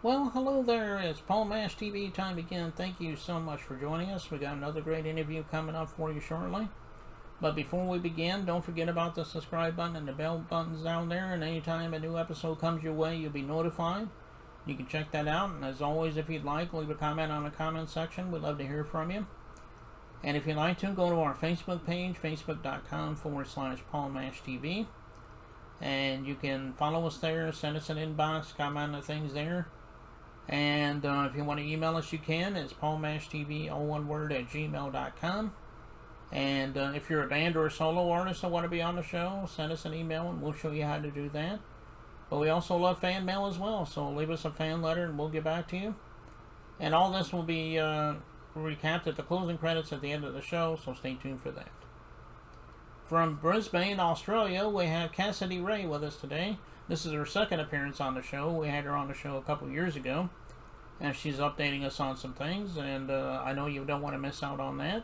Well, hello there. It's Paul Mash TV time again. Thank you so much for joining us. We got another great interview coming up for you shortly. But before we begin, don't forget about the subscribe button and the bell buttons down there. And anytime a new episode comes your way, you'll be notified. You can check that out. And as always, if you'd like, leave a comment on the comment section. We'd love to hear from you. And if you'd like to, go to our Facebook page, facebook.com/Paul Mash TV. And you can follow us there, send us an inbox, comment on things there. And if you want to email us, you can. It's paulmashtv, all one word, at gmail.com. And if you're a band or a solo artist that want to be on the show, send us an email and we'll show you how to do that. But we also love fan mail as well, so leave us a fan letter and we'll get back to you. And all this will be recapped at the closing credits at the end of the show, so stay tuned for that. From Brisbane, Australia, we have Cassidy-Rae with us today. This is her second appearance on the show. We had her on the show a couple years ago, and she's updating us on some things, and I know you don't want to miss out on that.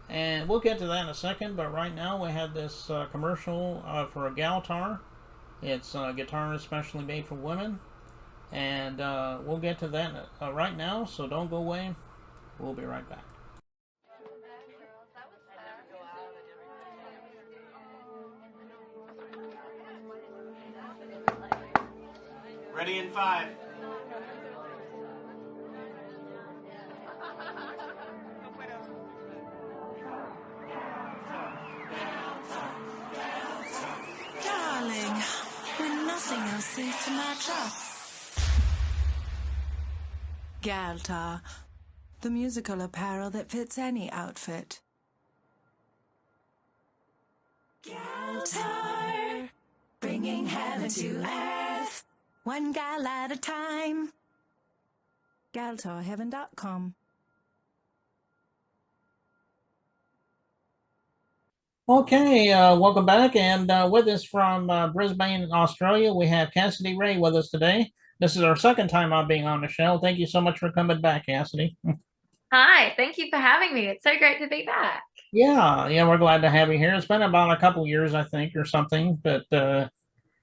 And we'll get to that in a second, but right now we have this commercial for a Galtar. It's a guitar especially made for women, and we'll get to that right now, so don't go away. We'll be right back. Ready in 5. Darling, when nothing else seems to match up. Galtar, the musical apparel that fits any outfit. Galtar, bringing heaven to earth, one gal at a time. GaltarHeaven.com. Okay, welcome back, and with us from Brisbane, Australia, we have Cassidy-Rae with us today. This is our second time on being on the show. Thank you so much for coming back, Cassidy. Hi, thank you for having me. It's so great to be back. Yeah, we're glad to have you here. It's been about a couple years, I think, or something, but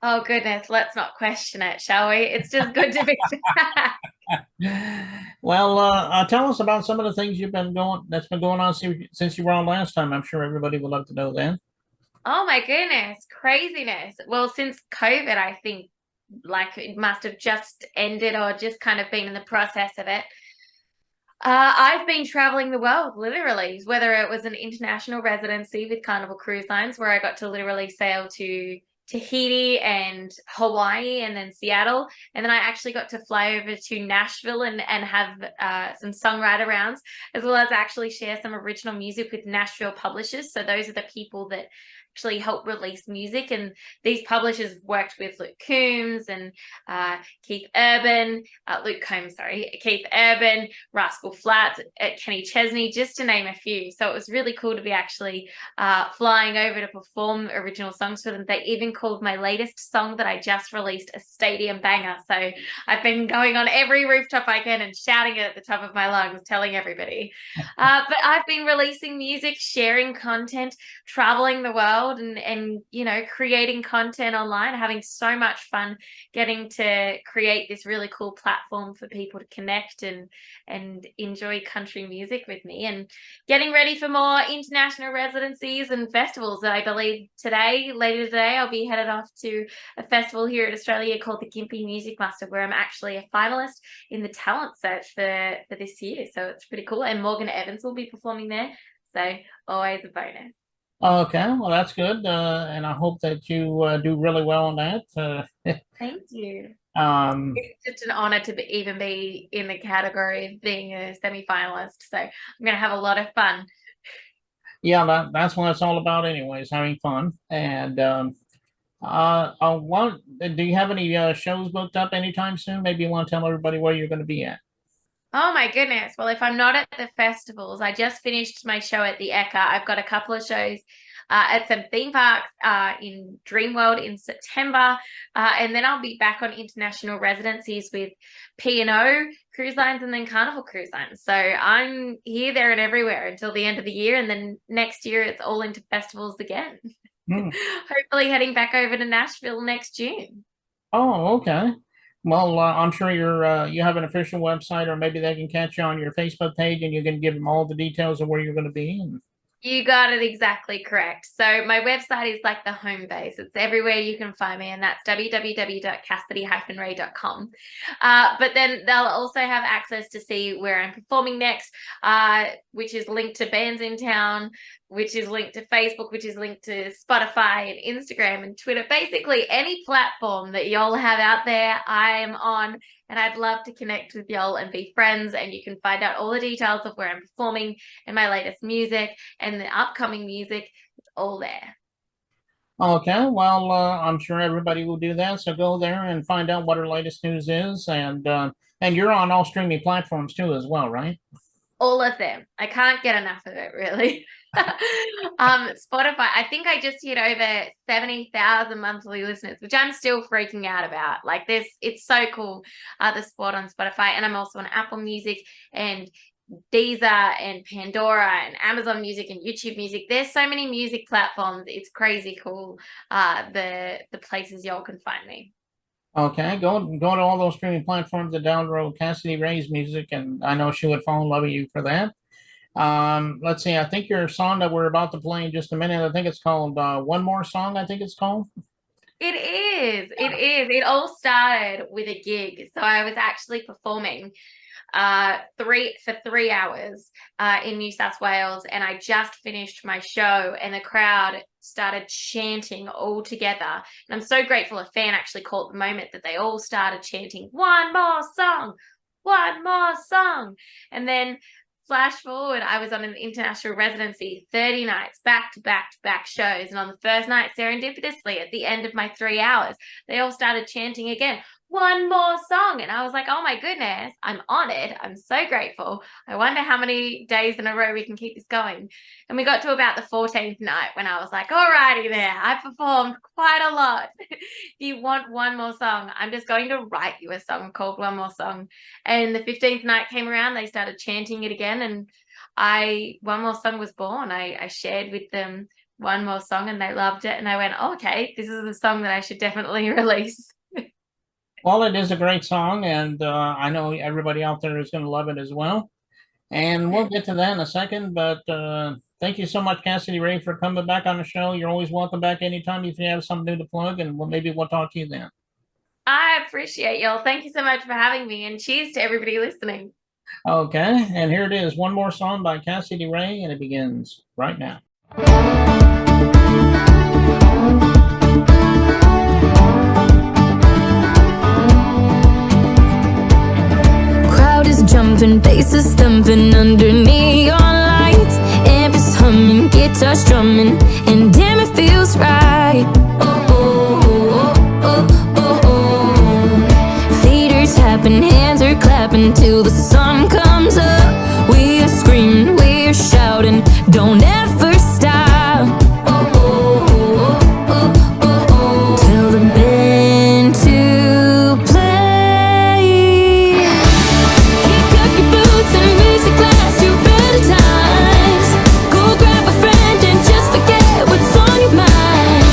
Oh goodness, let's not question it, shall we? It's just good to be back. well, tell us about some of the things that's been going on since you were on last time. I'm sure everybody would love to know that. Oh my goodness, craziness. Well, since COVID, I think like it must have just ended or just kind of been in the process of it. I've been traveling the world, literally, whether it was an international residency with Carnival Cruise Lines, where I got to literally sail to Tahiti and Hawaii and then Seattle. And then I actually got to fly over to Nashville and have some songwriter rounds, as well as actually share some original music with Nashville publishers. So those are the people that actually help release music. And these publishers worked with Luke Combs and Keith Urban, Keith Urban, Rascal Flatts, Kenny Chesney, just to name a few. So it was really cool to be actually flying over to perform original songs for them. They even called my latest song that I just released a stadium banger. So I've been going on every rooftop I can and shouting it at the top of my lungs, telling everybody. But I've been releasing music, sharing content, traveling the world, and you know, creating content online, having so much fun getting to create this really cool platform for people to connect and enjoy country music with me, and getting ready for more international residencies and festivals. I believe later today, I'll be headed off to a festival here in Australia called the Gympie Music Muster, where I'm actually a finalist in the talent search for this year. So it's pretty cool. And Morgan Evans will be performing there. So always a bonus. Okay, well, that's good, and I hope that you do really well on that. Thank you. Um, It's just an honor to even be in the category of being a semi-finalist. So I'm going to have a lot of fun. yeah, that's what it's all about, anyways, having fun. And do you have any shows booked up anytime soon? Maybe you want to tell everybody where you're going to be at. Oh my goodness. Well, if I'm not at the festivals, I just finished my show at the Eka. I've got a couple of shows at some theme parks in Dreamworld in September. And then I'll be back on international residencies with P&O Cruise Lines and then Carnival Cruise Lines. So I'm here, there, and everywhere until the end of the year. And then next year, it's all into festivals again. Hopefully heading back over to Nashville next June. Oh, okay. Well, I'm sure you have an official website, or maybe they can catch you on your Facebook page, and you can give them all the details of where you're going to be. You got it exactly correct. So my website is like the home base. It's everywhere you can find me, and that's www.cassidy-rae.com. But then they'll also have access to see where I'm performing next, which is linked to bands in town, which is linked to Facebook, which is linked to Spotify and Instagram and Twitter. Basically, any platform that y'all have out there, I am on. And I'd love to connect with y'all and be friends. And you can find out all the details of where I'm performing and my latest music and the upcoming music. It's all there. Okay, well, I'm sure everybody will do that. So go there and find out what our latest news is, and you're on all streaming platforms too, as well, right? All of them. I can't get enough of it, really. Spotify, I think I just hit over 70,000 monthly listeners, which I'm still freaking out about. Like this, it's so cool. The spot on Spotify, and I'm also on Apple Music and Deezer and Pandora and Amazon Music and YouTube Music. There's so many music platforms. It's crazy cool. The places y'all can find me. Okay, go to all those streaming platforms and download Cassidy-Rae's music, and I know she would fall in love with you for that. Let's see. I think your song that we're about to play in just a minute, I think it's called One More Song, I think it's called. It is. It is. It all started with a gig. So I was actually performing 3 hours in New South Wales, and I just finished my show, and the crowd started chanting all together. And I'm so grateful a fan actually caught the moment that they all started chanting, "One more song, one more song." And then flash forward, I was on an international residency, 30 nights, back to back to back shows. And on the first night, serendipitously, at the end of my 3 hours, they all started chanting again, "One more song." And I was like, oh my goodness, I'm honored. I'm so grateful. I wonder how many days in a row we can keep this going. And we got to about the 14th night when I was like, alrighty there, I performed quite a lot. If you want one more song, I'm just going to write you a song called One More Song. And the 15th night came around, they started chanting it again, and One More Song was born. I shared with them One More Song, and they loved it. And I went, oh, okay, this is a song that I should definitely release. Well, it is a great song, and I know everybody out there is going to love it as well. And we'll get to that in a second, but thank you so much, Cassidy-Rae, for coming back on the show. You're always welcome back anytime if you have something new to plug, and maybe we'll talk to you then. I appreciate y'all. Thank you so much for having me, and cheers to everybody listening. Okay, and here it is, One More Song by Cassidy-Rae, and it begins right now. Crowd is jumping, bass is thumping under neon lights, amps humming, guitar strumming, and damn it feels right. Oh, oh, oh, oh, oh, oh. Feet are tapping, hands are clapping till the sun comes up. We are screaming, we are shouting, don't ever stop. Oh, oh, oh, oh, oh, oh. Tell the band to play. Kick up your boots and raise your glass to better times. Go grab a friend and just forget what's on your mind.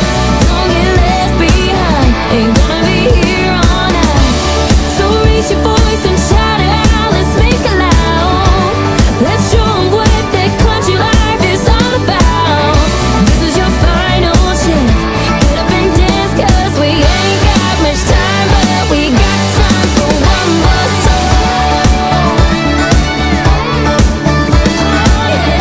Don't get left behind, ain't gonna be here all night. So raise your voice and shout it out, let's make it loud. Let's show 'em what that country life is all about. This is your final chance, get up and dance, 'cause we ain't got much time, but we got time for one more song. Oh yeah,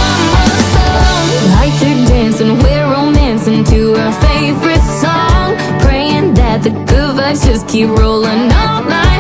one more song. Lights are dancing, we're romancing to our favorite song, praying that the good vibes just keep rolling all night